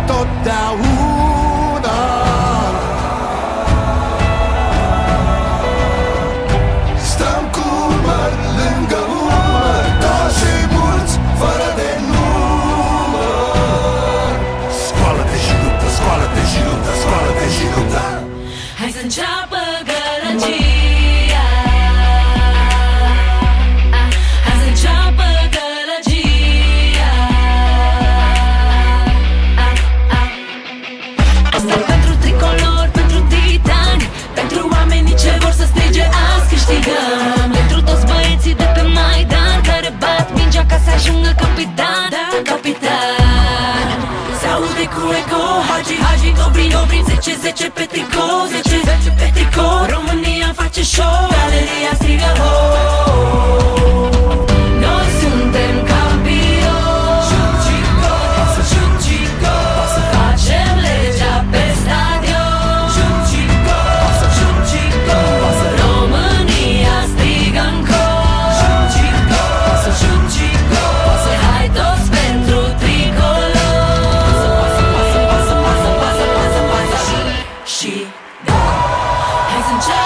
totdeauna. Stăm cu umăr lângă umăr, toți și mulți, fără de număr. Scoală-te și luptă, scoală-te și luptă, scoală-te și luptă. Hai să înceapă gălăgia. Hai să înceapă gălăgia. Asta pentru tricolor, pentru titani, pentru oamenii ce vor să strige azi câștigăm, pentru toți băieții de pe Maidan care bat mingea ca să ajungă capitan, capitan. Se aude cu eco, Hagi, Hagi, Dobrin, Dobrin, 10-10 pe tricou, 10-10 pe tricou. România face show, galeria strigă ho. Noi suntem campioni, Ciucico, Ciucico, să facem legea pe stadion. Ciucico, Ciucico, România strigă în cor. Ciucico, Ciucico, hai toți pentru tricolor. Și hai să începem.